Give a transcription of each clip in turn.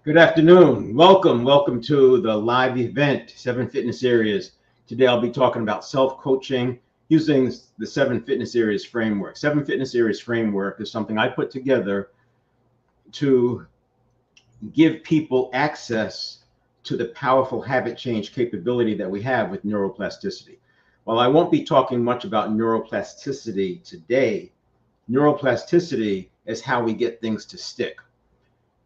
Good afternoon. Welcome to the live event, 7 Fitness Areas. Today I'll be talking about self-coaching using the 7 Fitness Areas framework. 7 Fitness Areas framework is something I put together to give people access to the powerful habit change capability that we have with neuroplasticity. While I won't be talking much about neuroplasticity today, neuroplasticity is how we get things to stick.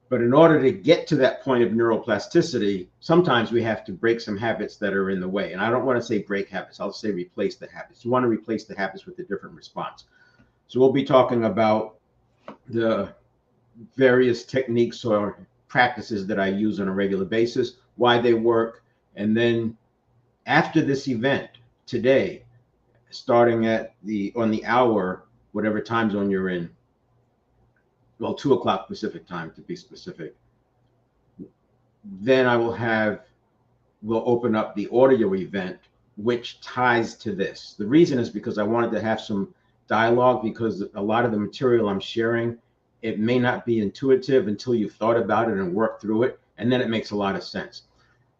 But in order to get to that point of neuroplasticity, sometimes we have to break some habits that are in the way. And I don't want to say break habits, I'll say replace the habits. You want to replace the habits with a different response. So we'll be talking about the various techniques or practices that I use on a regular basis, why they work. And then after this event today, starting at on the hour, whatever time zone you're in, well, 2 o'clock Pacific time to be specific, then we'll open up the audio event, which ties to this. The reason is because I wanted to have some dialogue, because a lot of the material I'm sharing, it may not be intuitive until you've thought about it and worked through it, and then it makes a lot of sense.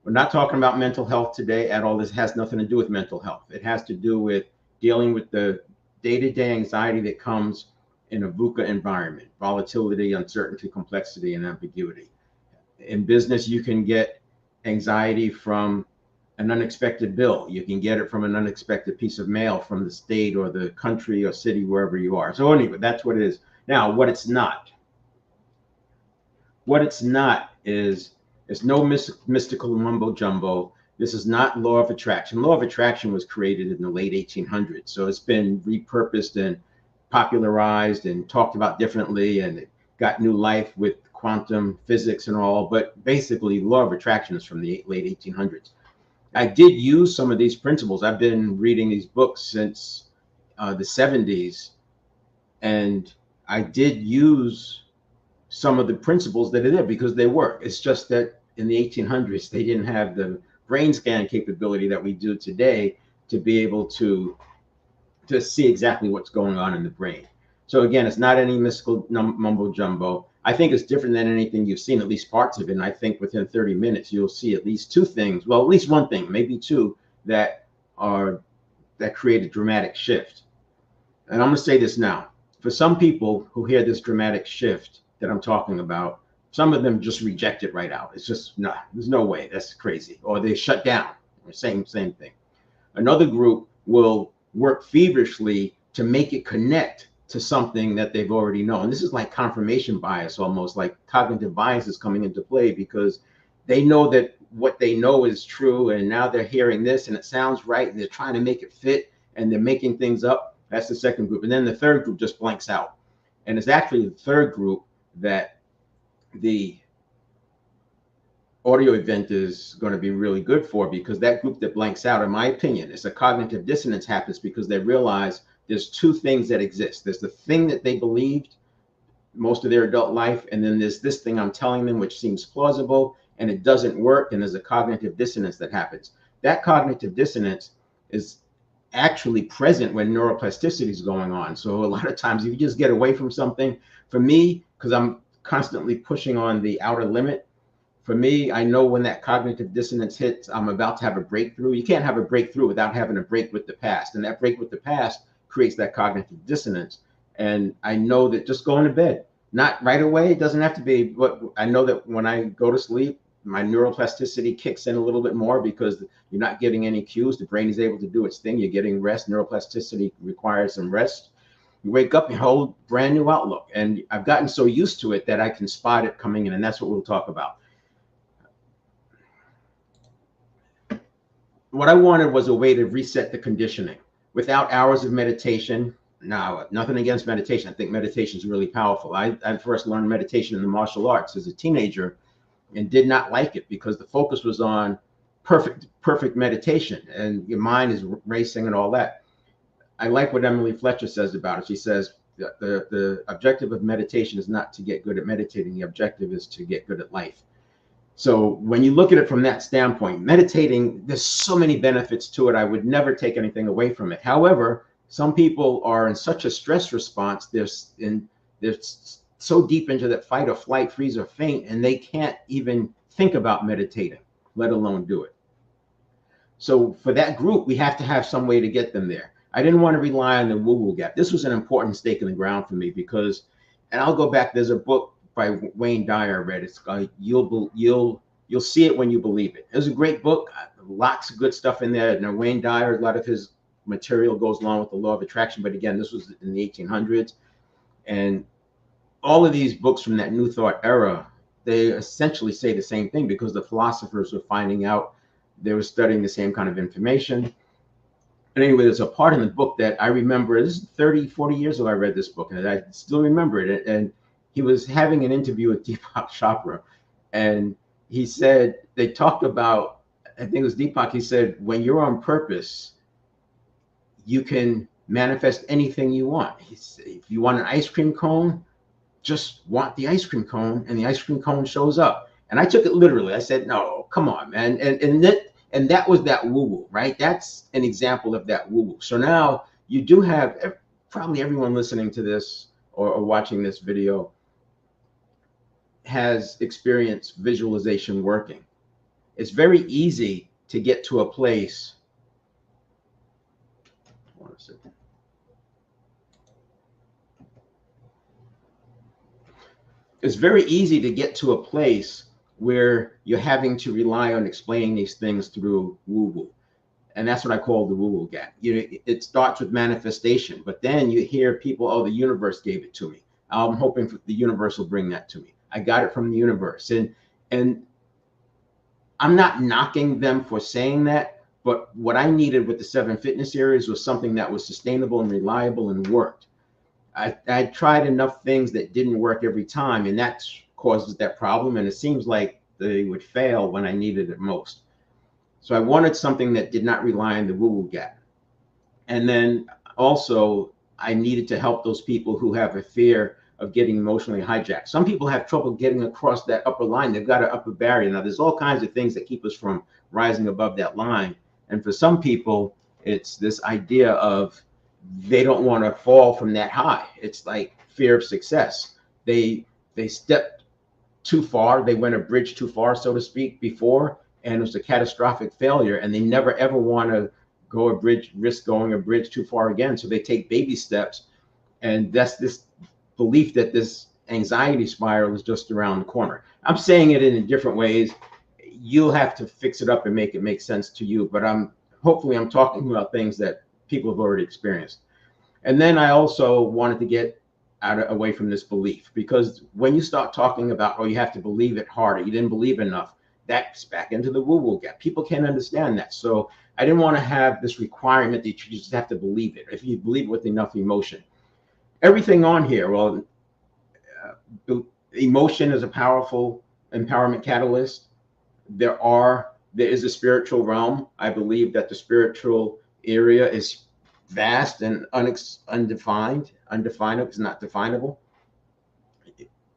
We're not talking about mental health today at all. This has nothing to do with mental health. It has to do with dealing with the day-to-day anxiety that comes in a VUCA environment: volatility, uncertainty, complexity, and ambiguity. In business, you can get anxiety from an unexpected bill. You can get it from an unexpected piece of mail from the state or the country or city, wherever you are. So anyway, that's what it is. Now, what it's not is it's no mystical mumbo jumbo. This is not law of attraction. Law of attraction was created in the late 1800s. So it's been repurposed and popularized and talked about differently, and it got new life with quantum physics and all. But basically, law of attraction is from the late 1800s. I did use some of these principles. I've been reading these books since the 70s, and I did use some of the principles that are there because they work. It's just that in the 1800s, they didn't have the brain scan capability that we do today to be able to see exactly what's going on in the brain. So again, it's not any mystical mumbo jumbo. I think it's different than anything you've seen, at least parts of it. And I think within 30 minutes, you'll see at least two things, well, at least one thing, maybe two, that create a dramatic shift. And I'm going to say this now. For some people who hear this dramatic shift that I'm talking about, some of them just reject it right out. It's just, no, there's no way. That's crazy. Or they shut down. Same thing. Another group will work feverishly to make it connect to something that they've already known. This is like confirmation bias, almost like cognitive bias is coming into play, because they know that what they know is true, and now they're hearing this and it sounds right, and they're trying to make it fit, and they're making things up. That's the second group. And then the third group just blanks out. And it's actually the third group that the audio event is going to be really good for, because that group that blanks out, in my opinion, is a cognitive dissonance happens because they realize there's two things that exist. There's the thing that they believed most of their adult life, and then there's this thing I'm telling them which seems plausible and it doesn't work, and there's a cognitive dissonance that happens. That cognitive dissonance is actually present when neuroplasticity is going on. So a lot of times if you just get away from something, for me, because I'm constantly pushing on the outer limit, for me, I know when that cognitive dissonance hits, I'm about to have a breakthrough. You can't have a breakthrough without having a break with the past. And that break with the past creates that cognitive dissonance. And I know that just going to bed, not right away, it doesn't have to be, but I know that when I go to sleep, my neuroplasticity kicks in a little bit more because you're not getting any cues. The brain is able to do its thing. You're getting rest. Neuroplasticity requires some rest. You wake up, you hold brand new outlook. And I've gotten so used to it that I can spot it coming in. And that's what we'll talk about. What I wanted was a way to reset the conditioning without hours of meditation. Now, nothing against meditation. I think meditation is really powerful. I first learned meditation in the martial arts as a teenager and did not like it because the focus was on perfect meditation and your mind is racing and all that. I like what Emily Fletcher says about it. She says the objective of meditation is not to get good at meditating. The objective is to get good at life. So when you look at it from that standpoint, meditating, there's so many benefits to it. I would never take anything away from it. However, some people are in such a stress response, they're so deep into that fight or flight, freeze or faint, and they can't even think about meditating, let alone do it. So for that group, we have to have some way to get them there. I didn't want to rely on the woo-woo gap. This was an important stake in the ground for me because, and I'll go back. There's a book by Wayne Dyer I read. It's called You'll See It When You Believe It. It was a great book. Lots of good stuff in there. Now Wayne Dyer, a lot of his material goes along with the law of attraction, but again, this was in the 1800s, and all of these books from that New Thought era, they essentially say the same thing because the philosophers were finding out, they were studying the same kind of information. But anyway, there's a part in the book that I remember, this is 30, 40 years ago I read this book, and I still remember it. And he was having an interview with Deepak Chopra, and he said, they talked about, I think it was Deepak, he said, when you're on purpose, you can manifest anything you want. He said, if you want an ice cream cone, just want the ice cream cone, and the ice cream cone shows up. And I took it literally. I said, no, come on, man. And that was that woo-woo, right? That's an example of that woo-woo. So now you do have, probably everyone listening to this or watching this video has experienced visualization working. It's very easy to get to a place. Hold on a second. It's very easy to get to a place where you're having to rely on explaining these things through woo-woo. And that's what I call the woo-woo gap. It starts with manifestation, but then you hear people, oh, the universe gave it to me. I'm hoping the universe will bring that to me. I got it from the universe. And I'm not knocking them for saying that, but what I needed with the 7 fitness areas was something that was sustainable and reliable and worked. I tried enough things that didn't work every time, and that causes that problem. And it seems like they would fail when I needed it most. So I wanted something that did not rely on the woo-woo gap. And then also, I needed to help those people who have a fear of getting emotionally hijacked. Some people have trouble getting across that upper line. They've got an upper barrier. Now, there's all kinds of things that keep us from rising above that line. And for some people, it's this idea of they don't want to fall from that high. It's like fear of success. They stepped too far. They went a bridge too far, so to speak, before, and it was a catastrophic failure. And they never ever want to risk going a bridge too far again. So they take baby steps, and that's this belief that this anxiety spiral is just around the corner. I'm saying it in different ways. You'll have to fix it up and make it make sense to you. But hopefully I'm talking about things that people have already experienced. And then I also wanted to get away from this belief, because when you start talking about, oh, you have to believe it harder, you didn't believe enough, that's back into the woo-woo gap. People can't understand that. So I didn't want to have this requirement that you just have to believe it. If you believe it with enough emotion, everything on here, well, emotion is a powerful empowerment catalyst. There is a spiritual realm. I believe that the spiritual area is vast and undefined. Undefinable is not definable.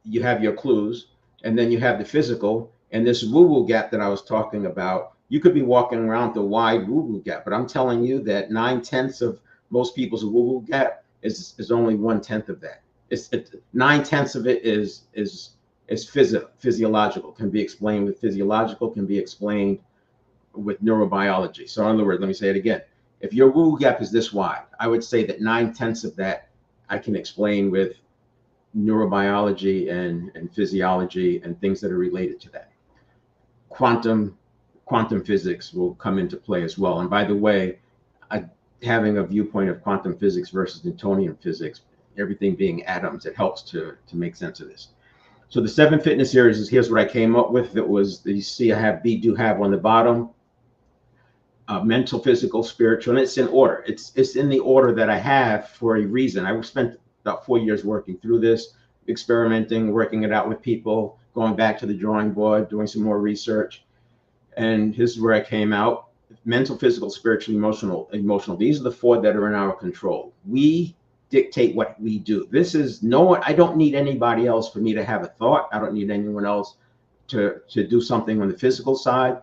You have your clues, and then you have the physical, and this woo-woo gap that I was talking about. You could be walking around the wide woo-woo gap, but I'm telling you that 9/10 of most people's woo-woo gap is only 1/10 of that. 9/10 of it is physiological, can be explained with physiological, can be explained with neurobiology. So in other words, let me say it again. If your woo gap is this wide, I would say that 9/10 of that I can explain with neurobiology and physiology and things that are related to that. Quantum physics will come into play as well. And by the way, having a viewpoint of quantum physics versus Newtonian physics, everything being atoms, it helps to make sense of this. So the 7 fitness areas here's what I came up with. It was, you see I have do have on the bottom. Mental, physical, spiritual, and it's in order. It's in the order that I have for a reason. I spent about 4 years working through this, experimenting, working it out with people, going back to the drawing board, doing some more research. And this is where I came out. Mental, physical, spiritual, emotional. These are the 4 that are in our control. We dictate what we do. This is no one. I don't need anybody else for me to have a thought. I don't need anyone else to do something on the physical side.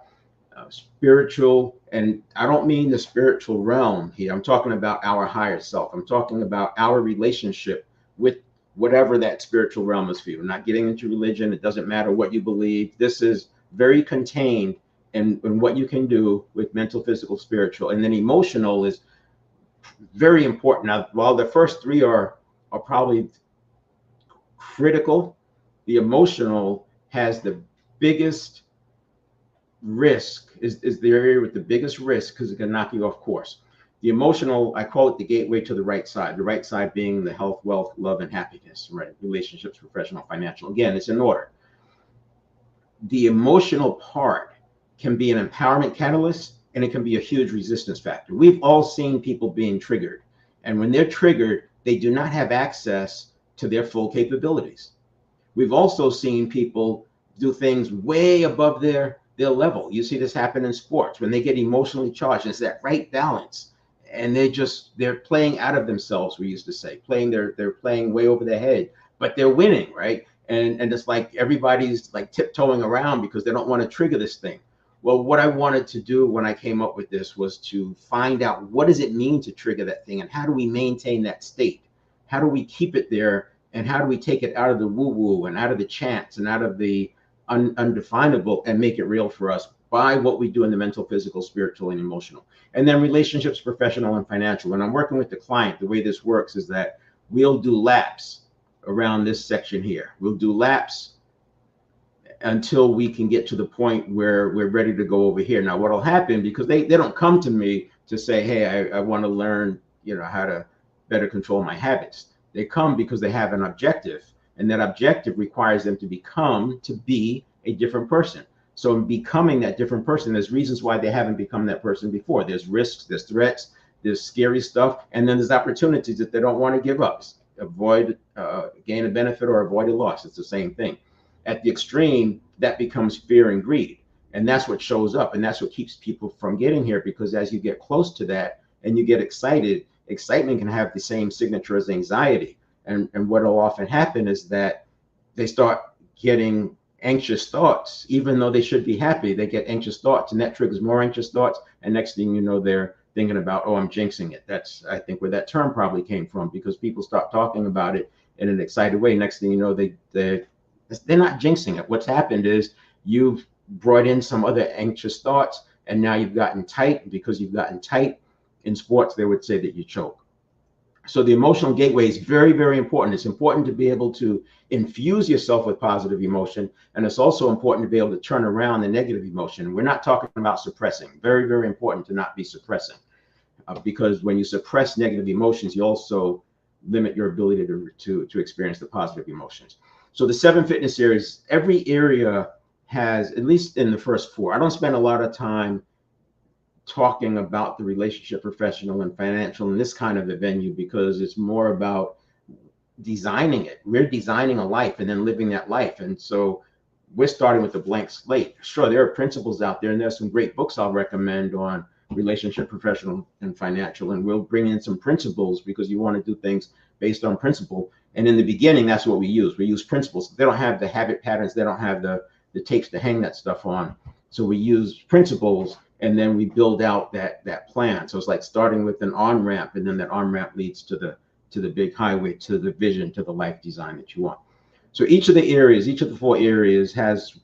Spiritual, and I don't mean the spiritual realm here. I'm talking about our higher self. I'm talking about our relationship with whatever that spiritual realm is for you. We're not getting into religion. It doesn't matter what you believe. This is very contained in what you can do with mental, physical, spiritual. And then emotional is very important. Now, while the first three are probably critical, the emotional has the biggest risk, is the area with the biggest risk because it can knock you off course. The emotional, I call it the gateway to the right side. The right side being the health, wealth, love, and happiness, right? Relationships, professional, financial. Again, it's in order. The emotional part can be an empowerment catalyst and it can be a huge resistance factor. We've all seen people being triggered. And when they're triggered, they do not have access to their full capabilities. We've also seen people do things way above their level. You see this happen in sports when they get emotionally charged. It's that right balance, and they're playing out of themselves. We used to say they're playing way over their head, but they're winning, right? And it's like everybody's like tiptoeing around because they don't want to trigger this thing. Well, what I wanted to do when I came up with this was to find out what does it mean to trigger that thing, and how do we maintain that state? How do we keep it there? And how do we take it out of the woo-woo and out of the chance and out of the undefinable and make it real for us by what we do in the mental, physical, spiritual, and emotional. And then relationships, professional, and financial. When I'm working with the client, the way this works is that we'll do laps around this section here. We'll do laps until we can get to the point where we're ready to go over here. Now, what'll happen, because they don't come to me to say, hey, I want to learn, how to better control my habits. They come because they have an objective, and that objective requires them to be a different person. So in becoming that different person, there's reasons why they haven't become that person before. There's risks, there's threats, there's scary stuff, and then there's opportunities that they don't want to give up. Avoid gain a benefit or avoid a loss. It's the same thing. At the extreme, that becomes fear and greed. And that's what shows up, and that's what keeps people from getting here, because as you get close to that and you get excited, excitement can have the same signature as anxiety. And what will often happen is that they start getting anxious thoughts, even though they should be happy. They get anxious thoughts, and that triggers more anxious thoughts. And next thing you know, they're thinking about, oh, I'm jinxing it. That's, I think, where that term probably came from, because people start talking about it in an excited way. Next thing you know, they're not jinxing it. What's happened is you've brought in some other anxious thoughts, and now you've gotten tight. Because you've gotten tight, in sports, they would say that you choke. So the emotional gateway is very, very important. It's important to be able to infuse yourself with positive emotion. And it's also important to be able to turn around the negative emotion. We're not talking about suppressing. Very, very important to not be suppressing. Because when you suppress negative emotions, you also limit your ability to experience the positive emotions. So the 7 fitness areas, every area has, at least in the first 4, I don't spend a lot of time talking about the relationship, professional, and financial in this kind of a venue, because it's more about designing it. We're designing a life and then living that life. And so we're starting with a blank slate. Sure, there are principles out there, and there's some great books I'll recommend on relationship, professional, and financial. And we'll bring in some principles, because you want to do things based on principle. And in the beginning, that's what we use. We use principles. They don't have the habit patterns. They don't have the tapes to hang that stuff on. So we use principles, and then we build out that plan. So it's like starting with an on-ramp, and then that on-ramp leads to the big highway, to the vision, to the life design that you want. So each of the areas, each of the 4 areas has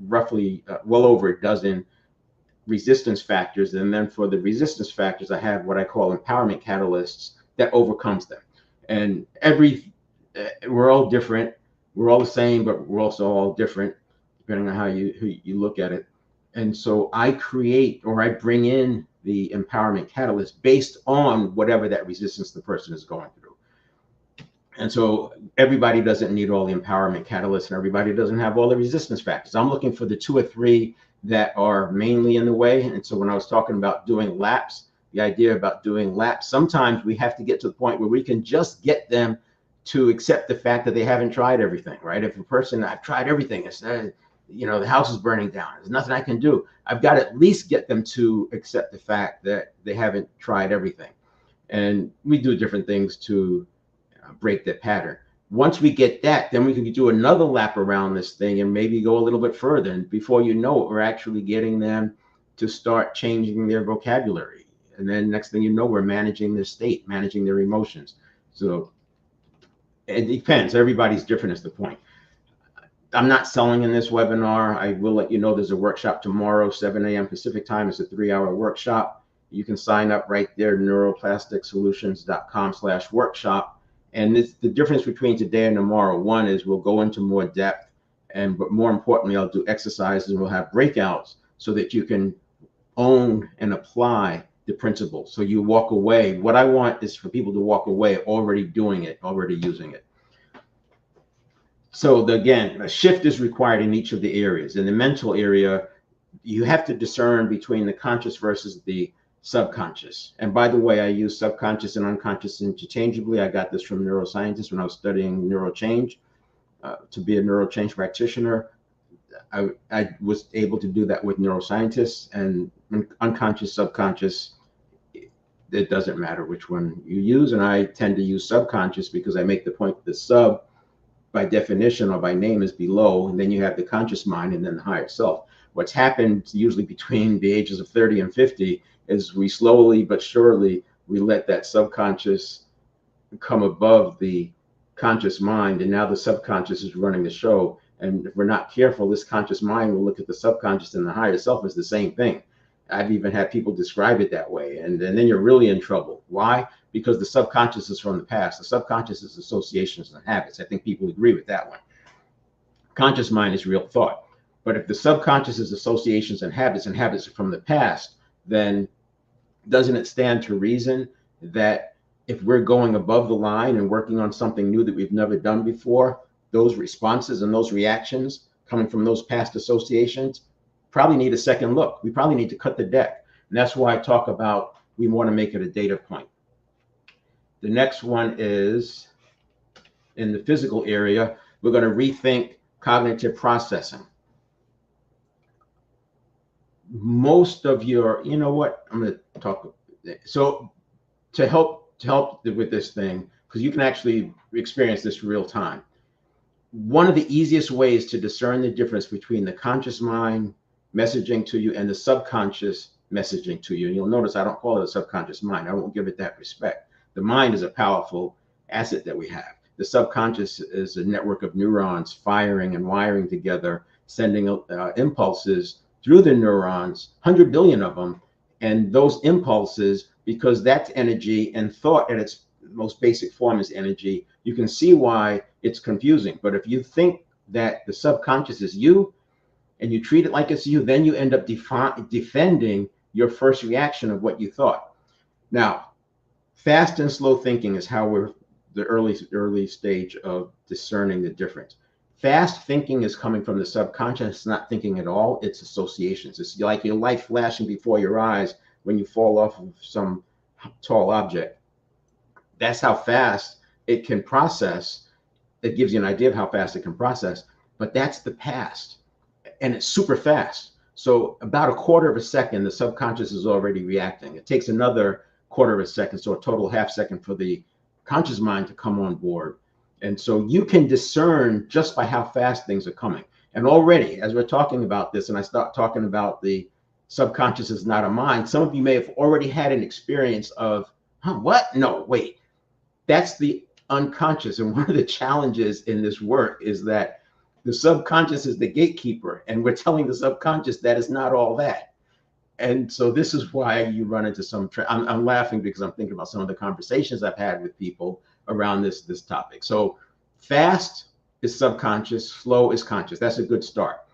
roughly well over a dozen resistance factors. And then for the resistance factors, I have what I call empowerment catalysts that overcomes them. And we're all different. We're all the same, but we're also all different, depending on how you look at it. And so I bring in the empowerment catalyst based on whatever that resistance the person is going through. And so everybody doesn't need all the empowerment catalysts, and everybody doesn't have all the resistance factors. I'm looking for the 2 or 3 that are mainly in the way. And so when I was talking about doing laps, the idea about doing laps, sometimes we have to get to the point where we can just get them to accept the fact that they haven't tried everything, right? If a person, I've tried everything, it's the house is burning down, there's nothing I can do. I've got to at least get them to accept the fact that they haven't tried everything. And we do different things to break that pattern. Once we get that, then we can do another lap around this thing and maybe go a little bit further. And before you know it, we're actually getting them to start changing their vocabulary. And then next thing you know, we're managing their state, managing their emotions. So It depends. Everybody's different is the point. I'm not selling in this webinar. I will let you know there's a workshop tomorrow, 7 a.m. Pacific time. It's a 3-hour workshop. You can sign up right there, neuroplasticsolutions.com/workshop. And this, the difference between today and tomorrow, one is we'll go into more depth, but more importantly, I'll do exercises and we'll have breakouts so that you can own and apply the principles. So you walk away. What I want is for people to walk away already doing it, already using it. So again, a shift is required in each of the areas. In the mental area, you have to discern between the conscious versus the subconscious. And by the way, I use subconscious and unconscious interchangeably. I got this from neuroscientists when I was studying neurochange. To be a neurochange practitioner, I was able to do that with neuroscientists, and unconscious, subconscious, it doesn't matter which one you use. And I tend to use subconscious because I make the point that the sub, by definition or by name, is below, and then you have the conscious mind and then the higher self. What's happened usually between the ages of 30 and 50 is we slowly but surely, we let that subconscious come above the conscious mind, and now the subconscious is running the show. And if we're not careful, this conscious mind will look at the subconscious and the higher self as the same thing. I've even had people describe it that way, and then you're really in trouble. Why? Because the subconscious is from the past. The subconscious is associations and habits. I think people agree with that one. Conscious mind is real thought. But if the subconscious is associations and habits are from the past, then doesn't it stand to reason that if we're going above the line and working on something new that we've never done before, those responses and those reactions coming from those past associations probably need a second look. We probably need to cut the deck. And that's why I talk about we want to make it a data point. The next one is in the physical area, we're going to rethink cognitive processing. Most of your, you know what, I'm going to talk. So to help with this thing, because you can actually experience this real time. One of the easiest ways to discern the difference between the conscious mind messaging to you and the subconscious messaging to you, and you'll notice I don't call it a subconscious mind. I won't give it that respect. The mind is a powerful asset that we have. The subconscious is a network of neurons firing and wiring together, sending impulses through the neurons, 100 billion of them. And those impulses, because that's energy, and thought at its most basic form is energy, you can see why it's confusing. But if you think that the subconscious is you and you treat it like it's you, then you end up defending your first reaction of what you thought. Now, fast and slow thinking is how we're the early stage of discerning the difference. Fast thinking is coming from the subconscious. It's not thinking at all. It's associations. It's like your life flashing before your eyes when you fall off of some tall object. That's how fast it can process. It gives you an idea of how fast it can process, but that's the past, and it's super fast. So about a quarter of a second, the subconscious is already reacting. It takes another quarter of a second, so a total half second for the conscious mind to come on board. And so you can discern just by how fast things are coming. And already, as we're talking about this, and I start talking about the subconscious is not a mind, some of you may have already had an experience of, huh, what? No, wait, that's the unconscious. And one of the challenges in this work is that the subconscious is the gatekeeper, and we're telling the subconscious that it's not all that. And so this is why you run into some, I'm laughing because I'm thinking about some of the conversations I've had with people around this topic. So fast is subconscious, slow is conscious. That's a good start.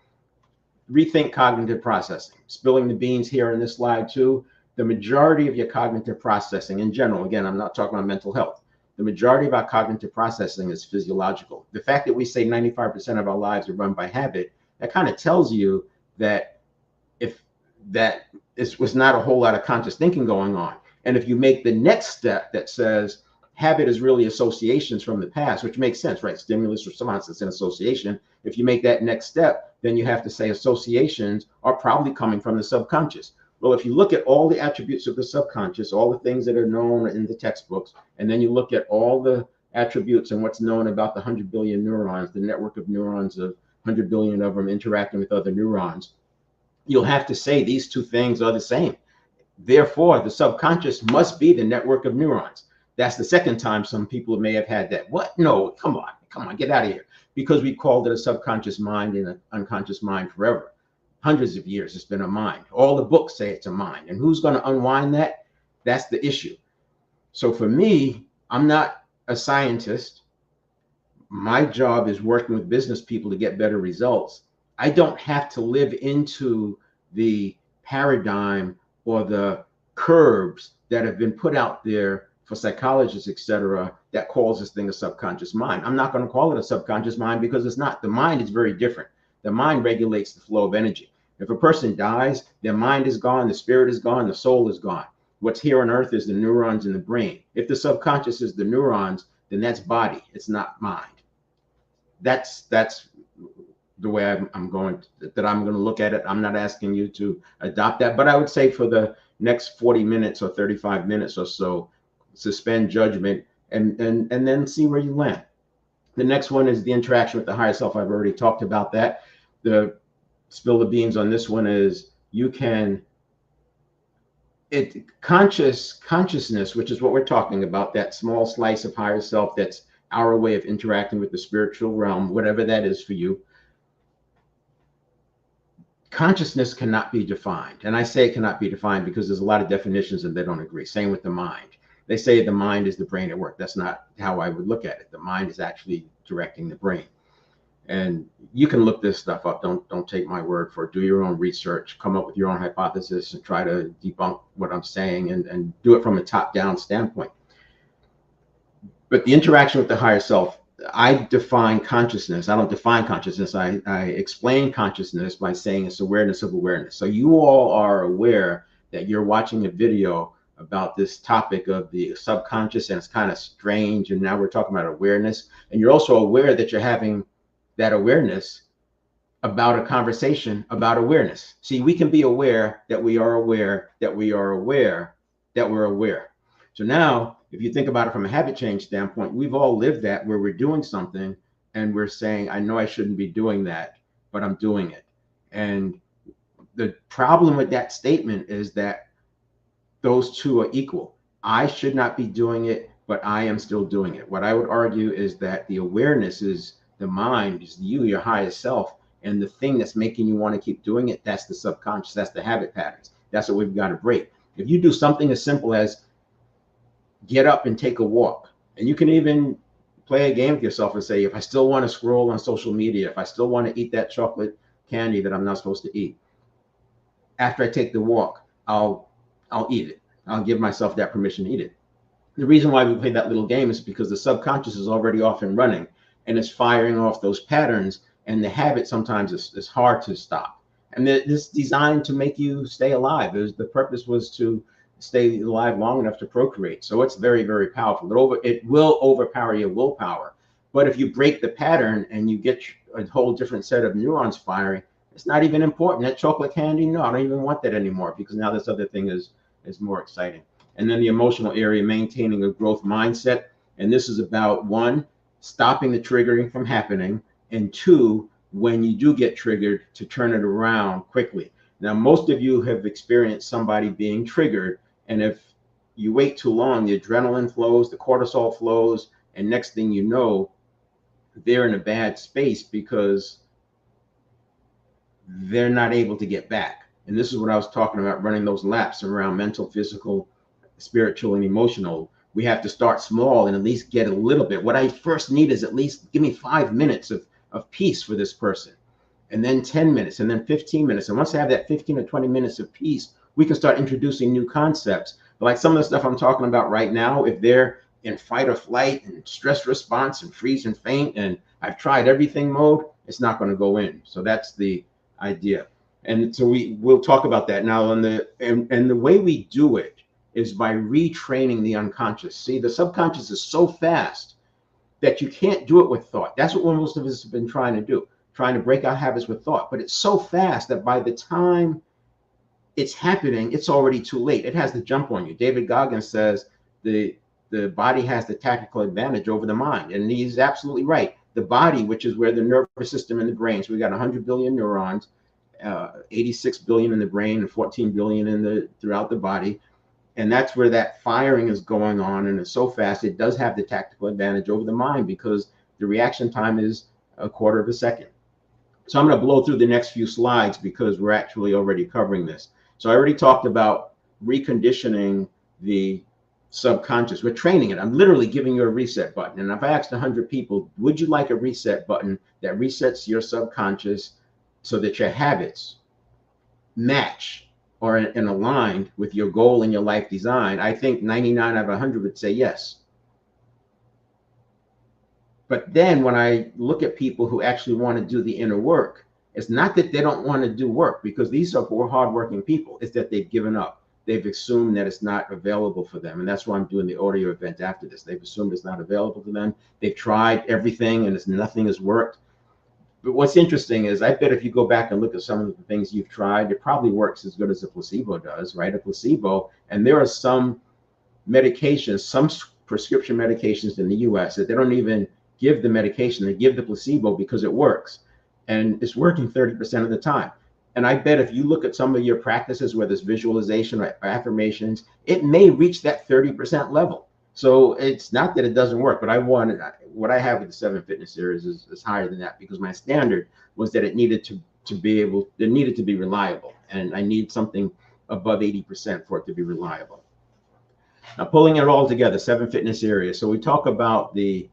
Rethink cognitive processing. Spilling the beans here in this slide too. The majority of your cognitive processing in general, again, I'm not talking about mental health. The majority of our cognitive processing is physiological. The fact that we say 95% of our lives are run by habit, that kind of tells you that if that was not a whole lot of conscious thinking going on. And if you make the next step that says habit is really associations from the past, which makes sense, right? Stimulus response is an association. If you make that next step, then you have to say associations are probably coming from the subconscious. Well, if you look at all the attributes of the subconscious, all the things that are known in the textbooks, and then you look at all the attributes and what's known about the 100 billion neurons, the network of neurons of 100 billion of them interacting with other neurons, you'll have to say these two things are the same. Therefore, the subconscious must be the network of neurons. That's the second time some people may have had that. What? No, come on, get out of here. Because we called it a subconscious mind and an unconscious mind forever. Hundreds of years, it's been a mind. All the books say it's a mind. And who's going to unwind that? That's the issue. So for me, I'm not a scientist. My job is working with business people to get better results. I don't have to live into the paradigm or the curbs that have been put out there for psychologists, etc., that calls this thing a subconscious mind. I'm not going to call it a subconscious mind because it's not. The mind is very different. The mind regulates the flow of energy. If a person dies, their mind is gone, the spirit is gone, the soul is gone. What's here on earth is the neurons in the brain. If the subconscious is the neurons, then that's body. It's not mind. That's the way I'm going to look at it. I'm not asking you to adopt that, but I would say for the next 40 minutes or 35 minutes or so, suspend judgment and then see where you land. The next one is the interaction with the higher self. I've already talked about that. The spill the beans on this one is consciousness, which is what we're talking about, that small slice of higher self, that's our way of interacting with the spiritual realm, whatever that is for you. Consciousness cannot be defined. And I say it cannot be defined because there's a lot of definitions and they don't agree. Same with the mind. They say the mind is the brain at work. That's not how I would look at it. The mind is actually directing the brain. And you can look this stuff up. Don't take my word for it. Do your own research, come up with your own hypothesis and try to debunk what I'm saying and do it from a top-down standpoint. But the interaction with the higher self, I define consciousness. I don't define consciousness. I explain consciousness by saying it's awareness of awareness. So you all are aware that you're watching a video about this topic of the subconscious, and it's kind of strange. And now we're talking about awareness. And you're also aware that you're having that awareness about a conversation about awareness. See, we can be aware that we are aware that we are aware that we're aware. So now, if you think about it from a habit change standpoint, we've all lived that, where we're doing something and we're saying, I know I shouldn't be doing that, but I'm doing it. And the problem with that statement is that those two are equal. I should not be doing it, but I am still doing it. What I would argue is that the awareness is the mind, is you, your highest self, and the thing that's making you want to keep doing it, that's the subconscious, that's the habit patterns. That's what we've got to break. If you do something as simple as get up and take a walk, and you can even play a game with yourself and say, if I still want to scroll on social media, if I still want to eat that chocolate candy that I'm not supposed to eat, after I take the walk, I'll eat it. I'll give myself that permission to eat it. The reason why we play that little game is because the subconscious is already off and running, and it's firing off those patterns, and the habit sometimes is hard to stop. And it's designed to make you stay alive. The purpose was to stay alive long enough to procreate. So it's very, very powerful. It will overpower your willpower. But if you break the pattern and you get a whole different set of neurons firing, it's not even important. That chocolate candy, no, I don't even want that anymore, because now this other thing is more exciting. And then the emotional area, maintaining a growth mindset. And this is about, one, stopping the triggering from happening, and two, when you do get triggered, to turn it around quickly. Now, most of you have experienced somebody being triggered, and if you wait too long, the adrenaline flows, the cortisol flows, and next thing you know, they're in a bad space because they're not able to get back. And this is what I was talking about, running those laps around mental, physical, spiritual, and emotional. We have to start small and at least get a little bit. What I first need is at least give me 5 minutes of peace for this person, and then 10 minutes, and then 15 minutes. And once I have that 15 or 20 minutes of peace, we can start introducing new concepts. But like some of the stuff I'm talking about right now, if they're in fight or flight and stress response and freeze and faint, and I've tried everything mode, it's not going to go in. So that's the idea. And so we'll talk about that now. And the way we do it is by retraining the unconscious. See, the subconscious is so fast that you can't do it with thought. That's what most of us have been trying to do, trying to break our habits with thought. But it's so fast that by the time it's happening, it's already too late. It has the jump on you. David Goggins says the body has the tactical advantage over the mind. And he's absolutely right. The body, which is where the nervous system in the brain, so we got 100 billion neurons, 86 billion in the brain and 14 billion throughout the body. And that's where that firing is going on, and it's so fast it does have the tactical advantage over the mind because the reaction time is a quarter of a second. So I'm going to blow through the next few slides because we're actually already covering this. So I already talked about reconditioning the subconscious. We're training it. I'm literally giving you a reset button. And if I asked 100 people, would you like a reset button that resets your subconscious so that your habits match or and aligned with your goal and your life design? I think 99 out of 100 would say yes. But then when I look at people who actually want to do the inner work, it's not that they don't want to do work, because these are hardworking people. It's that they've given up. They've assumed that it's not available for them. And that's why I'm doing the audio event after this. They've assumed it's not available to them. They've tried everything and nothing has worked. But what's interesting is I bet if you go back and look at some of the things you've tried, it probably works as good as a placebo does, right? A placebo. And there are some medications, some prescription medications in the US that they don't even give the medication. They give the placebo because it works. And it's working 30% of the time. And I bet if you look at some of your practices, whether it's visualization or affirmations, it may reach that 30% level. So it's not that it doesn't work, but what I have with the 7 Fitness series is higher than that, because my standard was that it needed to be reliable. And I need something above 80% for it to be reliable. Now, pulling it all together, 7 fitness areas. So we talk about this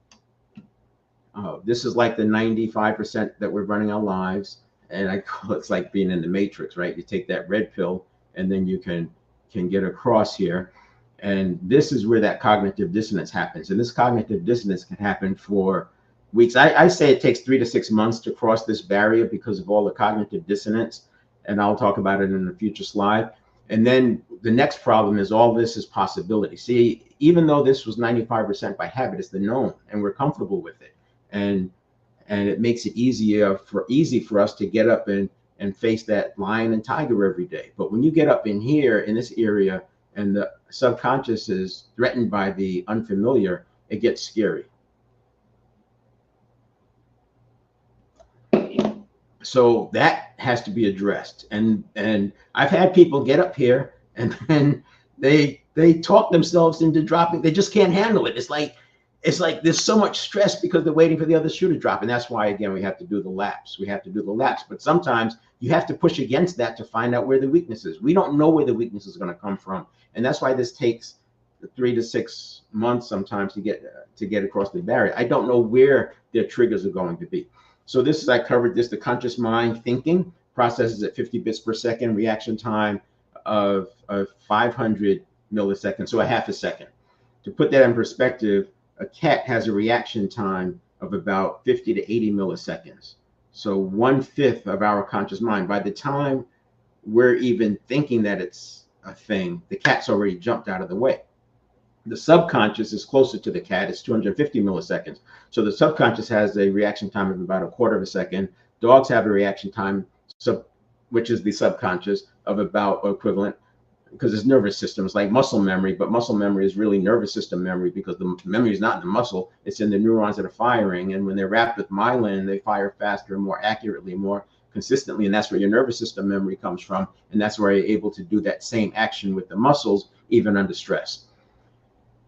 is like the 95% that we're running our lives. And I call it's like being in the matrix, right? You take that red pill and then you can get across here. And this is where that cognitive dissonance happens. And this cognitive dissonance can happen for weeks. I say it takes 3 to 6 months to cross this barrier because of all the cognitive dissonance. And I'll talk about it in a future slide. And then the next problem is all this is possibility. See, even though this was 95% by habit, it's the known, and we're comfortable with it. And it makes it easy for us to get up and face that lion and tiger every day. But when you get up in here, in this area, and the subconscious is threatened by the unfamiliar, it gets scary. So that has to be addressed. And I've had people get up here and then they talk themselves into dropping. They just can't handle it. It's like there's so much stress because they're waiting for the other shoe to drop. And that's why, again, we have to do the laps. But sometimes you have to push against that to find out where the weakness is. We don't know where the weakness is going to come from. And that's why this takes 3 to 6 months sometimes to get across the barrier. I don't know where their triggers are going to be. So this is, I covered this, the conscious mind thinking processes at 50 bits per second, reaction time of 500 milliseconds, so a half a second. To put that in perspective, a cat has a reaction time of about 50 to 80 milliseconds. So 1/5 of our conscious mind. By the time we're even thinking that it's a thing, the cat's already jumped out of the way. The subconscious is closer to the cat. It's 250 milliseconds. So the subconscious has a reaction time of about a quarter of a second. Dogs have a reaction time, which is the subconscious, of about equivalent, because it's nervous systems like muscle memory, but muscle memory is really nervous system memory, because the memory is not in the muscle, it's in the neurons that are firing. And when they're wrapped with myelin, they fire faster, more accurately, more consistently. And that's where your nervous system memory comes from. And that's where you're able to do that same action with the muscles, even under stress.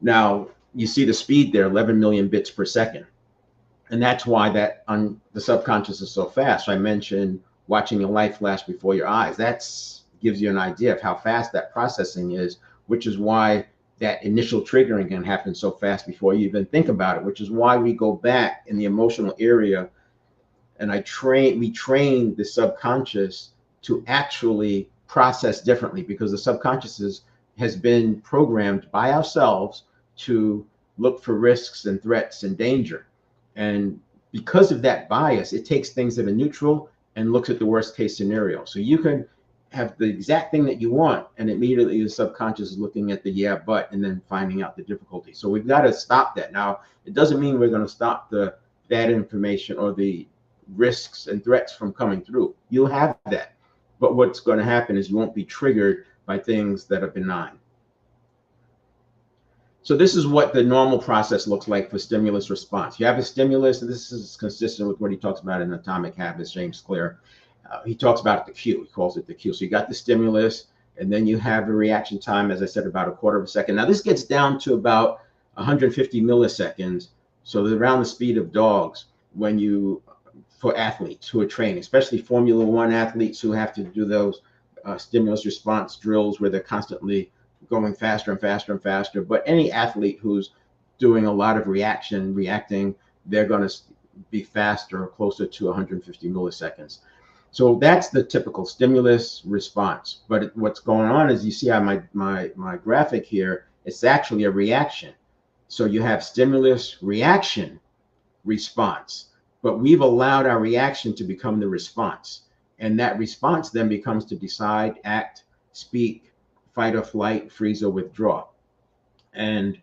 Now, you see the speed there, 11 million bits per second. And that's why the subconscious is so fast. I mentioned watching your life flash before your eyes. That's gives you an idea of how fast that processing is, which is why that initial triggering can happen so fast before you even think about it, which is why we go back in the emotional area and we train the subconscious to actually process differently, because the subconscious has been programmed by ourselves to look for risks and threats and danger. And because of that bias, it takes things that are neutral and looks at the worst case scenario. So you can have the exact thing that you want, and immediately the subconscious is looking at the yeah, but, and then finding out the difficulty. So we've got to stop that. Now, it doesn't mean we're going to stop the bad information or the risks and threats from coming through. You'll have that. But what's going to happen is you won't be triggered by things that are benign. So this is what the normal process looks like for stimulus response. You have a stimulus, and this is consistent with what he talks about in Atomic Habits, James Clear. He talks about the cue. He calls it the cue. So you got the stimulus, And then you have a reaction time, as I said, about a quarter of a second. Now this gets down to about 150 milliseconds. So around the speed of dogs when you, for athletes who are training, especially Formula One athletes who have to do those stimulus response drills where they're constantly going faster and faster and faster. But any athlete who's doing a lot of reacting, they're going to be faster, closer to 150 milliseconds. So that's the typical stimulus response. But what's going on is, you see on my graphic here, it's actually a reaction. So you have stimulus, reaction, response. But we've allowed our reaction to become the response. And that response then becomes to decide, act, speak, fight or flight, freeze or withdraw. And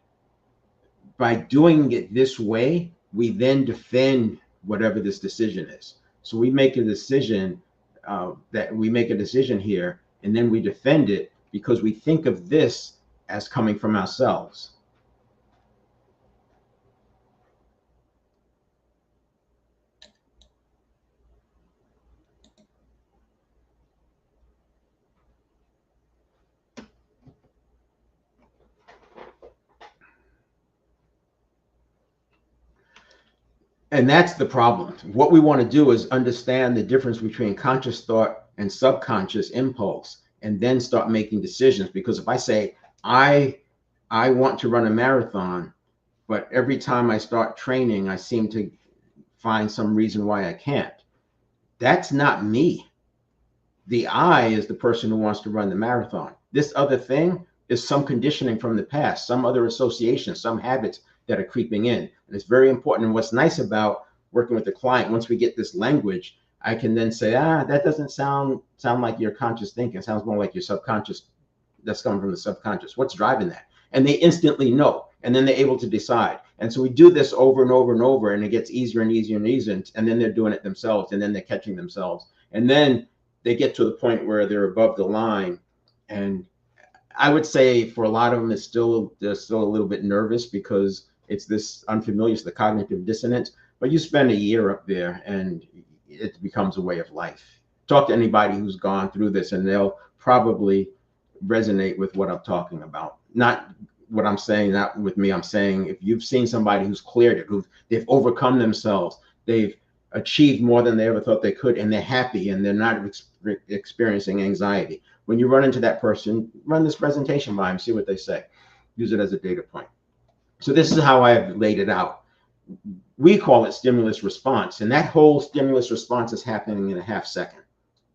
by doing it this way, we then defend whatever this decision is. So we make a decision here, and then we defend it because we think of this as coming from ourselves. And that's the problem. What we want to do is understand the difference between conscious thought and subconscious impulse, and then start making decisions. Because if I say, I want to run a marathon, but every time I start training, I seem to find some reason why I can't. That's not me. The I is the person who wants to run the marathon. This other thing is some conditioning from the past, some other associations, some habits that are creeping in. And it's very important. And what's nice about working with the client, once we get this language, I can then say, that doesn't sound like your conscious thinking. It sounds more like your subconscious. That's coming from the subconscious. What's driving that? And they instantly know. And then they're able to decide. And so we do this over and over and over, and it gets easier and easier and easier. And then they're doing it themselves, and then they're catching themselves. And then they get to the point where they're above the line. And I would say for a lot of them, they're still a little bit nervous because it's this unfamiliar, it's the cognitive dissonance. But you spend a year up there and it becomes a way of life. Talk to anybody who's gone through this and they'll probably resonate with what I'm talking about. Not what I'm saying, not with me. I'm saying if you've seen somebody who's cleared it, they've overcome themselves, they've achieved more than they ever thought they could, and they're happy and they're not experiencing anxiety. When you run into that person, run this presentation by them, see what they say. Use it as a data point. So this is how I've laid it out. We call it stimulus response, and that whole stimulus response is happening in a half second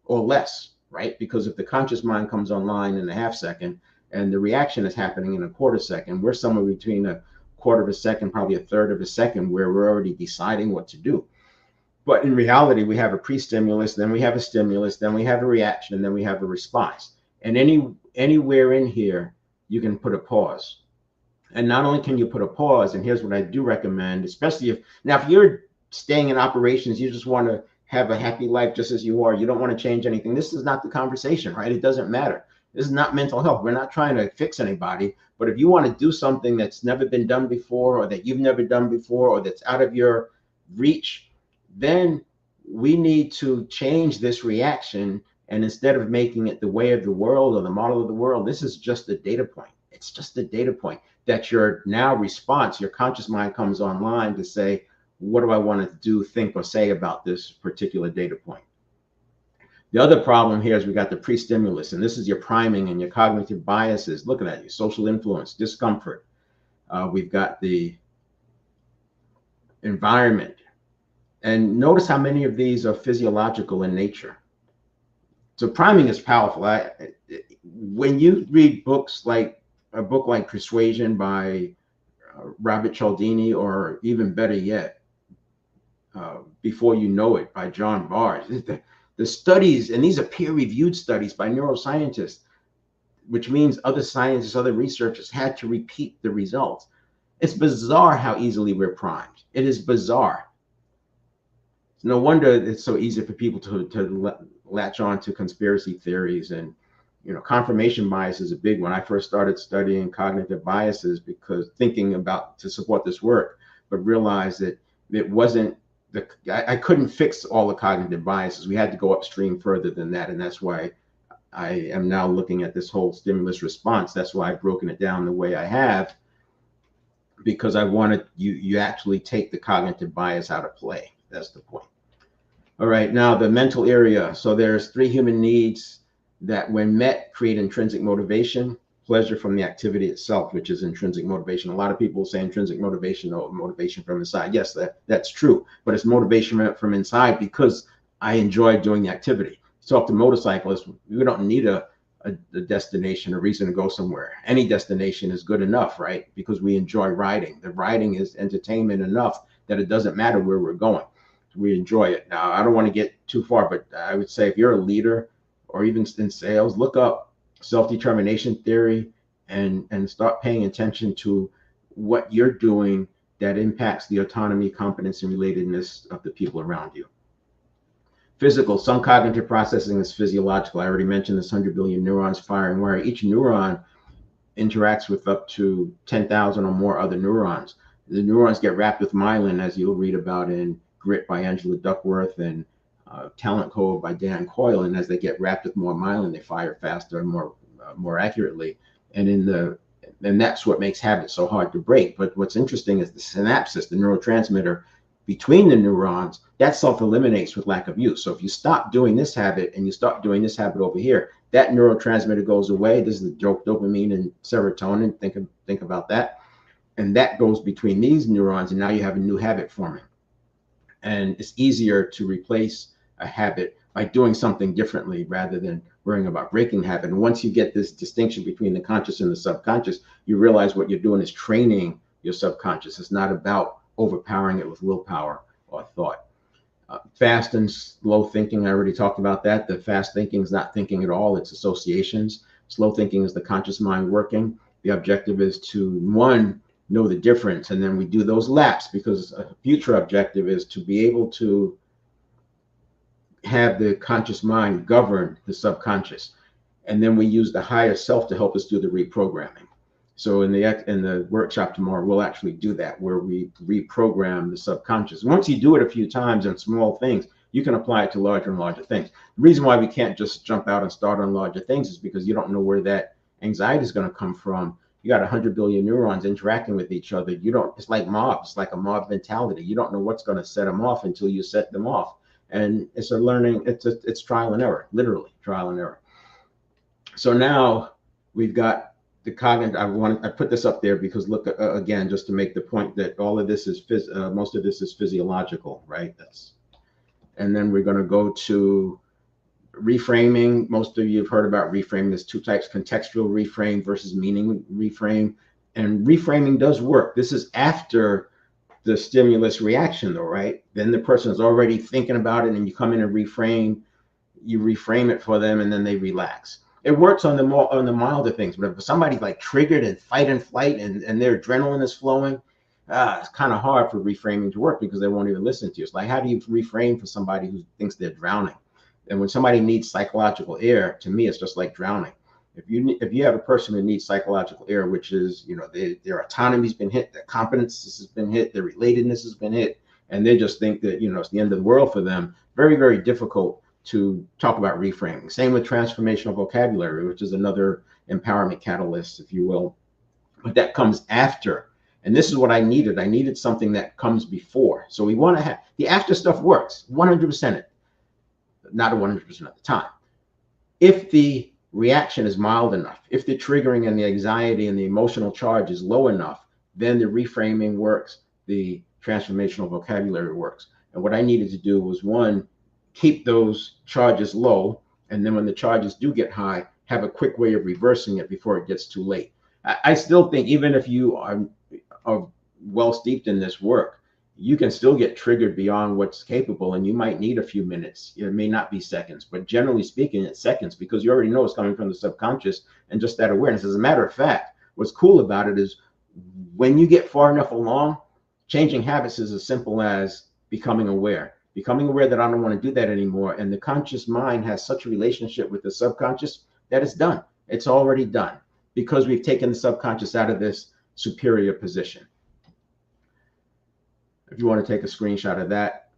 or less, right? Because if the conscious mind comes online in a half second and the reaction is happening in a quarter second, we're somewhere between a quarter of a second, probably a third of a second, where we're already deciding what to do. But in reality, we have a pre-stimulus, then we have a stimulus, then we have a reaction, and then we have a response. And anywhere in here, you can put a pause. And not only can you put a pause, and here's what I do recommend, especially if you're staying in operations, you just want to have a happy life just as you are, you don't want to change anything. This is not the conversation, right? It doesn't matter. This is not mental health. We're not trying to fix anybody. But if you want to do something that's never been done before, or that you've never done before, or that's out of your reach, then we need to change this reaction. And instead of making it the way of the world or the model of the world, this is just a data point. It's just a data point that your now response, your conscious mind comes online to say, what do I want to do, think, or say about this particular data point? The other problem here is we got the pre-stimulus, and this is your priming and your cognitive biases. Look at that, your social influence, discomfort. We've got the environment. And notice how many of these are physiological in nature. So priming is powerful. When you read books like a book like Persuasion by Robert Cialdini, or even better yet, Before You Know It by John Barr, the studies, and these are peer-reviewed studies by neuroscientists, which means other scientists, other researchers had to repeat the results. It's bizarre how easily we're primed. It is bizarre. It's no wonder it's so easy for people to latch on to conspiracy theories. And confirmation bias is a big one. I first started studying cognitive biases because thinking about to support this work, but realized that it wasn't I couldn't fix all the cognitive biases. We had to go upstream further than that. And that's why I am now looking at this whole stimulus response. That's why I've broken it down the way I have, because I wanted you actually take the cognitive bias out of play. That's the point. All right, now the mental area. So there's three human needs that when met create intrinsic motivation, pleasure from the activity itself, which is intrinsic motivation. A lot of people say intrinsic motivation or motivation from inside. Yes, that's true, but it's motivation from inside because I enjoy doing the activity. So if the motorcyclist, we don't need a destination, a reason to go somewhere. Any destination is good enough, right? Because we enjoy riding. The riding is entertainment enough that it doesn't matter where we're going. We enjoy it. Now, I don't want to get too far, but I would say if you're a leader or even in sales, look up self-determination theory and start paying attention to what you're doing that impacts the autonomy, competence, and relatedness of the people around you. Physical, some cognitive processing is physiological. I already mentioned this 100 billion neurons firing where each neuron interacts with up to 10,000 or more other neurons. The neurons get wrapped with myelin, as you'll read about in Grit by Angela Duckworth and Talent Code by Dan Coyle. And as they get wrapped with more myelin, they fire faster and more accurately. And that's what makes habits so hard to break. But what's interesting is the synapses, the neurotransmitter between the neurons, that self-eliminates with lack of use. So if you stop doing this habit and you start doing this habit over here, that neurotransmitter goes away. This is the joke, dopamine and serotonin. Think about that. And that goes between these neurons, and now you have a new habit forming. And it's easier to replace a habit by doing something differently rather than worrying about breaking habit. And once you get this distinction between the conscious and the subconscious, you realize what you're doing is training your subconscious. It's not about overpowering it with willpower or thought. Fast and slow thinking, I already talked about that. The fast thinking is not thinking at all, it's associations. Slow thinking is the conscious mind working. The objective is to, one, know the difference, and then we do those laps because a future objective is to be able to have the conscious mind govern the subconscious. And then we use the higher self to help us do the reprogramming. So in the workshop tomorrow, we'll actually do that, where we reprogram the subconscious. Once you do it a few times on small things, you can apply it to larger and larger things. The reason why we can't just jump out and start on larger things is because you don't know where that anxiety is going to come from. You got 100 billion neurons interacting with each other. It's like mobs, like a mob mentality. You don't know what's going to set them off until you set them off. And it's a learning, it's trial and error, literally trial and error. So now we've got the cognitive. I put this up there because look, again, just to make the point that all of this is most of this is physiological, right? And then we're going to go to reframing. Most of you have heard about reframing. There's two types: contextual reframe versus meaning reframe. And reframing does work. This is after the stimulus reaction, though, right? Then the person is already thinking about it, and you come in and you reframe it for them, and then they relax. It works on the milder things, but if somebody's like triggered and fight and flight and their adrenaline is flowing, it's kind of hard for reframing to work because they won't even listen to you. It's like, how do you reframe for somebody who thinks they're drowning? And when somebody needs psychological air, to me, it's just like drowning. If you have a person who needs psychological air, which is, their autonomy's been hit, their competence has been hit, their relatedness has been hit, and they just think that, it's the end of the world for them, very, very difficult to talk about reframing. Same with transformational vocabulary, which is another empowerment catalyst, if you will. But that comes after. And this is what I needed. I needed something that comes before. So we want to have the after stuff works 100%, not 100% of the time. If the reaction is mild enough, if the triggering and the anxiety and the emotional charge is low enough, then the reframing works, the transformational vocabulary works. And what I needed to do was, one, keep those charges low, and then when the charges do get high, have a quick way of reversing it before it gets too late. I still think even if you are well steeped in this work, you can still get triggered beyond what's capable, and you might need a few minutes. It may not be seconds, but generally speaking, it's seconds, because you already know it's coming from the subconscious and just that awareness. As a matter of fact, what's cool about it is when you get far enough along, changing habits is as simple as becoming aware that I don't want to do that anymore. And the conscious mind has such a relationship with the subconscious that it's done. It's already done because we've taken the subconscious out of this superior position. If you want to take a screenshot of that,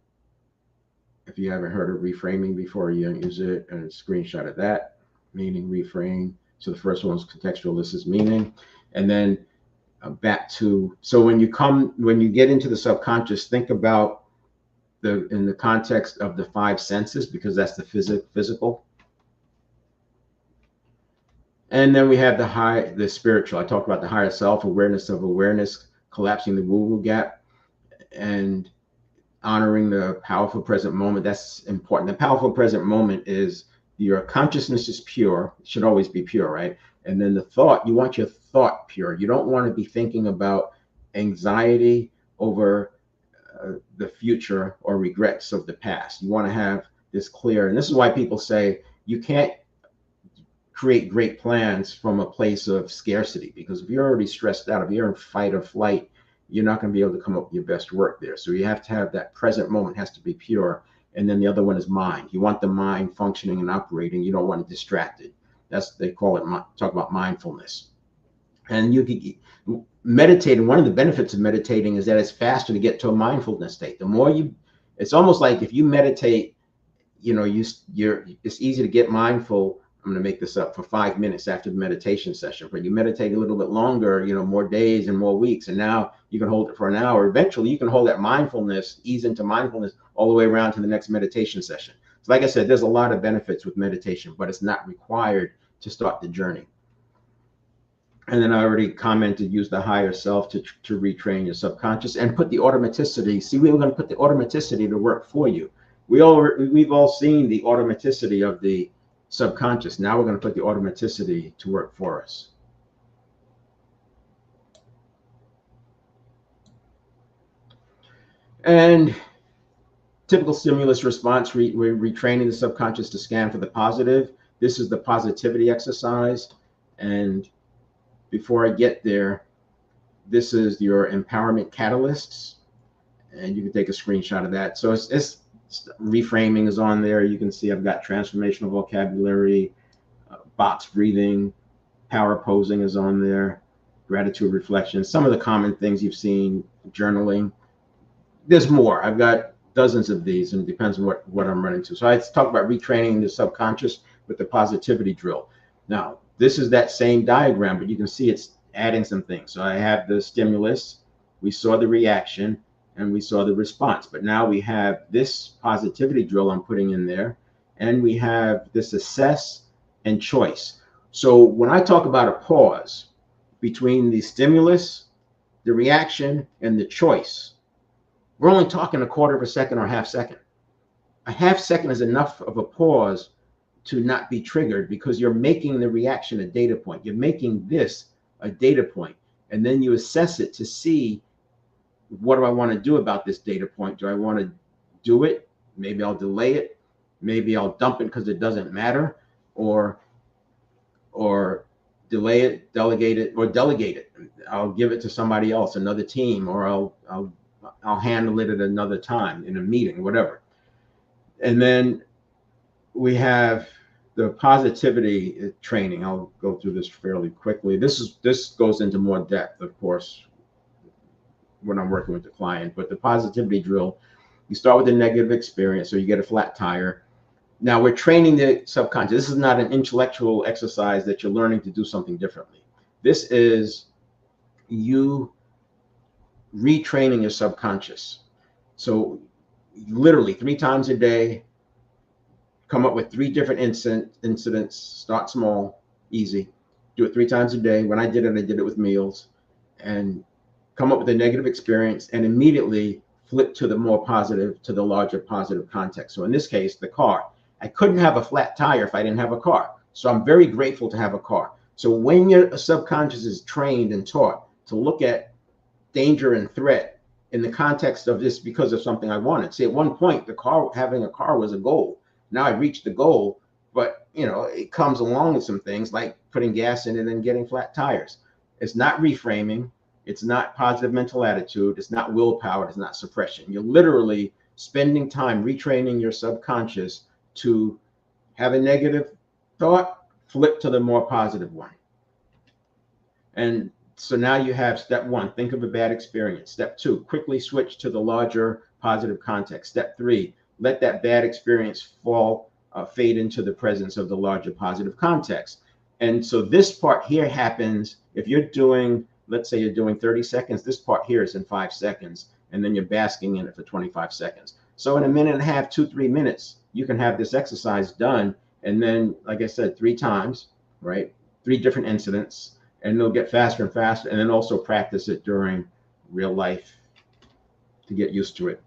if you haven't heard of reframing before, you use it, and a screenshot of that. meaning, reframe. So the first one is contextual, this is meaning. And then back to, so when you get into the subconscious, think about in the context of the five senses, because that's the physical. And then we have the spiritual. I talked about the higher self, awareness of awareness, collapsing the woo-woo gap, and honoring the powerful present moment. That's important. The powerful present moment is your consciousness is pure. It should always be pure, right? And then the thought, you want your thought pure. You don't want to be thinking about anxiety over the future or regrets of the past. You want to have this clear. And this is why people say you can't create great plans from a place of scarcity, because if you're already stressed out, if you're in fight or flight, you're not going to be able to come up with your best work there. So you have to have that present moment has to be pure. And then the other one is mind. You want the mind functioning and operating. You don't want it distracted. They call it, talk about mindfulness. And you can meditate. And one of the benefits of meditating is that it's faster to get to a mindfulness state. The more it's almost like if you meditate, it's easy to get mindful. I'm going to make this up, for 5 minutes after the meditation session, but you meditate a little bit longer, more days and more weeks. And now you can hold it for an hour. Eventually you can hold that mindfulness, ease into mindfulness all the way around to the next meditation session. So like I said, there's a lot of benefits with meditation, but it's not required to start the journey. And then I already commented, use the higher self to retrain your subconscious and put the automaticity. See, we were going to put the automaticity to work for you. We've all seen the automaticity of the subconscious. Now we're going to put the automaticity to work for us. And typical stimulus response, we're retraining the subconscious to scan for the positive. This is the positivity exercise. And before I get there, this is your empowerment catalysts. And you can take a screenshot of that. So it's reframing is on there. You can see I've got transformational vocabulary, box breathing, power posing is on there, gratitude reflection, some of the common things you've seen, journaling. There's more. I've got dozens of these, and it depends on what I'm running to. So I talk about retraining the subconscious with the positivity drill. Now, this is that same diagram, but you can see it's adding some things. So I have the stimulus, we saw the reaction, and we saw the response. But now we have this positivity drill I'm putting in there, and we have this assess and choice. So when I talk about a pause between the stimulus, the reaction, and the choice, we're only talking a quarter of a second or a half second. A half second is enough of a pause to not be triggered, because you're making the reaction a data point. You're making this a data point, and then you assess it to see, what do I want to do about this data point? Do I want to do it? Maybe I'll delay it. Maybe I'll dump it because it doesn't matter, or delay it, delegate it, or delegate it. I'll give it to somebody else, another team, or I'll handle it at another time in a meeting, whatever. And then we have the positivity training. I'll go through this fairly quickly. This goes into more depth, of course, when I'm working with the client. But the positivity drill, you start with a negative experience, so you get a flat tire. Now we're training the subconscious. This is not an intellectual exercise that you're learning to do something differently. This is you retraining your subconscious. So literally 3 times a day, come up with 3 different incidents. Start small, easy. Do it 3 times a day. When I did it with meals, and come up with a negative experience and immediately flip to the more positive, to the larger positive context. So in this case, the car. I couldn't have a flat tire if I didn't have a car. So I'm very grateful to have a car. So when your subconscious is trained and taught to look at danger and threat in the context of this because of something I wanted. See, at one point, having a car was a goal. Now I've reached the goal, but it comes along with some things like putting gas in it and getting flat tires. It's not reframing. It's not positive mental attitude. It's not willpower. It's not suppression. You're literally spending time retraining your subconscious to have a negative thought, flip to the more positive one. And so now you have step 1, think of a bad experience. Step 2, quickly switch to the larger positive context. Step 3, let that bad experience fall fade into the presence of the larger positive context. And so this part here happens if you're doing, let's say you're doing 30 seconds, this part here is in 5 seconds, and then you're basking in it for 25 seconds. So in a minute and a half, 2-3 minutes, you can have this exercise done. And then, like I said, 3 times, right? 3 different incidents, and they'll get faster and faster. And then also practice it during real life to get used to it.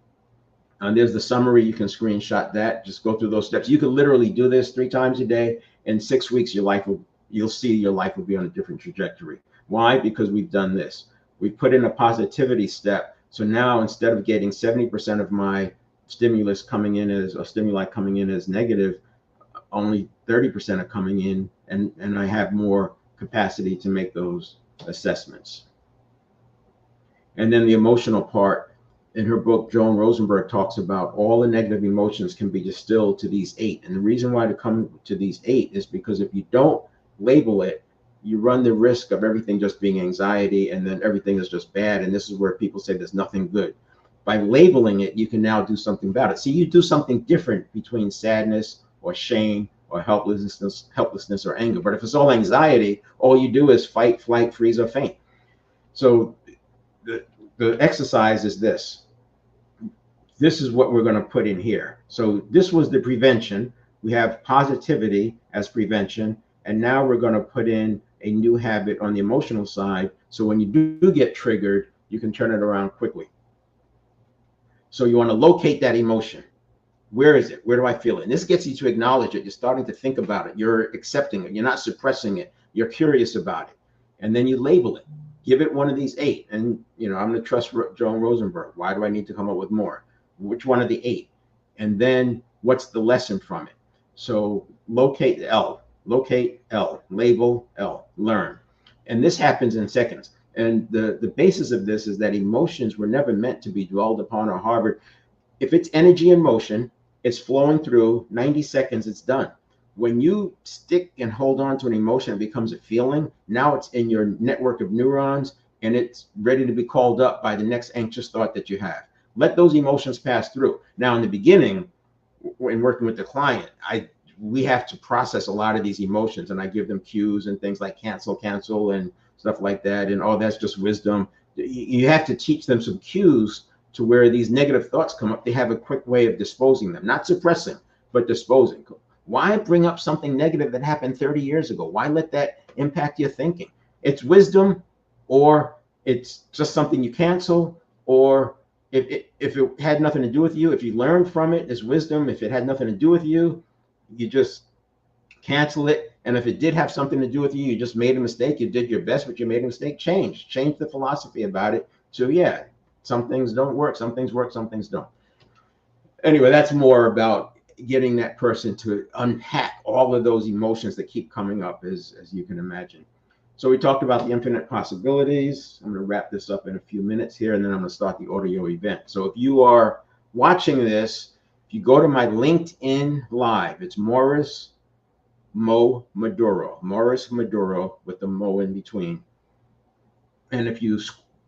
And there's the summary. You can screenshot that. Just go through those steps. You can literally do this 3 times a day. In 6 weeks, you'll see your life will be on a different trajectory. Why? Because we've done this. We put in a positivity step. So now instead of getting 70% of my stimuli coming in as negative, only 30% are coming in, and I have more capacity to make those assessments. And then the emotional part. In her book, Joan Rosenberg talks about all the negative emotions can be distilled to these 8. And the reason why to come to these 8 is because if you don't label it, you run the risk of everything just being anxiety, and then everything is just bad. And this is where people say there's nothing good. By labeling it, you can now do something about it. See, you do something different between sadness or shame or helplessness or anger. But if it's all anxiety, all you do is fight, flight, freeze, or faint. So the exercise is this. This is what we're going to put in here. So this was the prevention. We have positivity as prevention. And now we're going to put in a new habit on the emotional side. So when you do get triggered, you can turn it around quickly. So you want to locate that emotion. Where is it? Where do I feel it? And this gets you to acknowledge it. You're starting to think about it. You're accepting it. You're not suppressing it. You're curious about it. And then you label it. Give it one of these 8. And, I'm going to trust Joan Rosenberg. Why do I need to come up with more? Which one of the 8? And then what's the lesson from it? So locate L, label L, learn. And this happens in seconds. And the basis of this is that emotions were never meant to be dwelled upon or harbored. If it's energy in motion, it's flowing through 90 seconds, it's done. When you stick and hold on to an emotion, it becomes a feeling. Now it's in your network of neurons, and it's ready to be called up by the next anxious thought that you have. Let those emotions pass through. Now, in the beginning, when working with the client, we have to process a lot of these emotions, and I give them cues and things like cancel, and stuff like that. And that's just wisdom. You have to teach them some cues to where these negative thoughts come up. They have a quick way of disposing them, not suppressing, but disposing. Why bring up something negative that happened 30 years ago? Why let that impact your thinking? It's wisdom, or it's just something you cancel, or if it had nothing to do with you, if you learned from it, it's wisdom. If it had nothing to do with you, you just cancel it. And if it did have something to do with you, you just made a mistake. You did your best, but you made a mistake. Change the philosophy about it. So yeah, some things don't work, some things work, some things don't. Anyway, that's more about getting that person to unpack all of those emotions that keep coming up, as you can imagine. So we talked about the infinite possibilities. I'm going to wrap this up in a few minutes here, and then I'm going to start the audio event. So if you are watching this, if you go to my LinkedIn Live, it's Morris Maduro with the Mo in between. And if you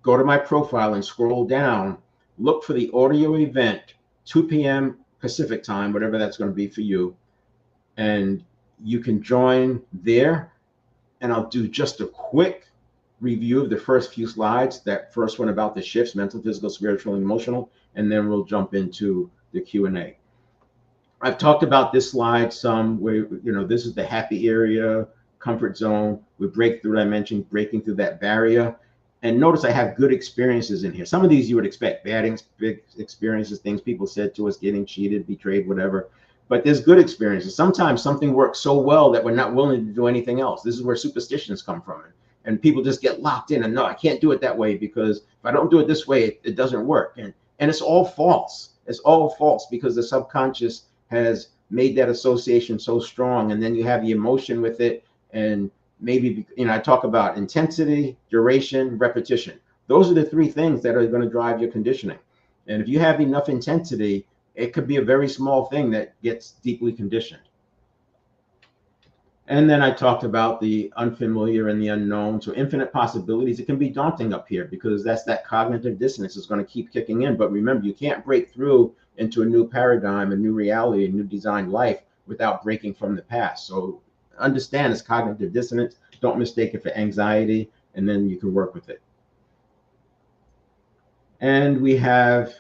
go to my profile and scroll down, look for the audio event, 2 p.m. Pacific time, whatever that's going to be for you. And you can join there. And I'll do just a quick review of the first few slides, that first one about the shifts, mental, physical, spiritual, and emotional, and then we'll jump into the Q&A. I've talked about this slide some, where, this is the happy area, comfort zone. We break through, I mentioned, breaking through that barrier. And notice I have good experiences in here. Some of these you would expect, bad experiences, things people said to us, getting cheated, betrayed, whatever. But there's good experiences. Sometimes something works so well that we're not willing to do anything else. This is where superstitions come from. And people just get locked in and no, I can't do it that way, because if I don't do it this way, it doesn't work. And it's all false. It's all false because the subconscious has made that association so strong. And then you have the emotion with it. And maybe, I talk about intensity, duration, repetition. Those are the 3 things that are going to drive your conditioning. And if you have enough intensity, it could be a very small thing that gets deeply conditioned. And then I talked about the unfamiliar and the unknown. So infinite possibilities, it can be daunting up here because that's that cognitive dissonance is going to keep kicking in. But remember, you can't break through into a new paradigm, a new reality, a new designed life without breaking from the past. So understand it's cognitive dissonance. Don't mistake it for anxiety, and then you can work with it. And we have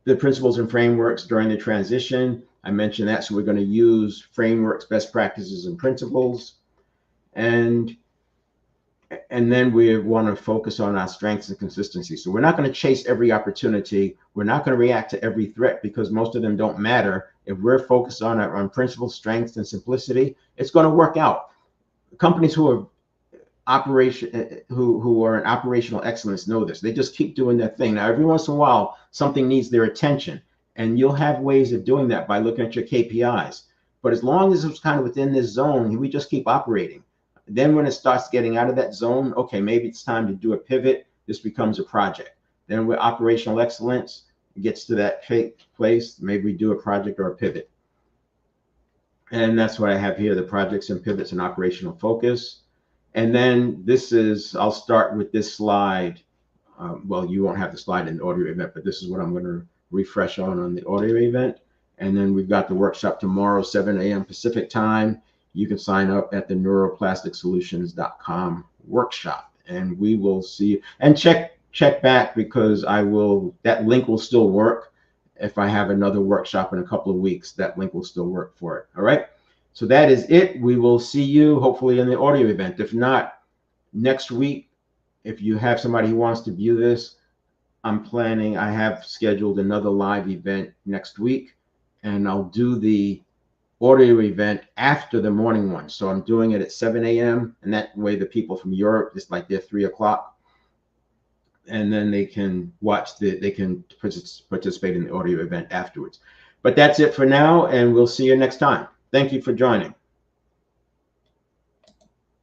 the principles and frameworks during the transition. I mentioned that, so we're going to use frameworks, best practices, and principles. And then we want to focus on our strengths and consistency. So we're not going to chase every opportunity. We're not going to react to every threat because most of them don't matter. If we're focused on principles, strengths, and simplicity, it's going to work out. Companies who are who are in operational excellence know this. They just keep doing their thing. Now, every once in a while, something needs their attention, and you'll have ways of doing that by looking at your KPIs. But as long as it's kind of within this zone, we just keep operating. Then when it starts getting out of that zone, okay, maybe it's time to do a pivot. This becomes a project. Then with operational excellence, it gets to that place, maybe we do a project or a pivot. And that's what I have here, the projects and pivots and operational focus. And then I'll start with this slide. Well, you won't have the slide in the audio event, but this is what I'm going to refresh on the audio event. And then we've got the workshop tomorrow, 7 a.m. Pacific time. You can sign up at the neuroplasticsolutions.com workshop, and we will see you. And check back, because that link will still work. If I have another workshop in a couple of weeks, that link will still work for it. All right. So that is it. We will see you hopefully in the audio event. If not, next week, if you have somebody who wants to view this, I have scheduled another live event next week, and I'll do the audio event after the morning one. So I'm doing it at 7 a.m. and that way the people from Europe, it's like they're 3 o'clock, and then they can they can participate in the audio event afterwards. But that's it for now, and we'll see you next time. Thank you for joining.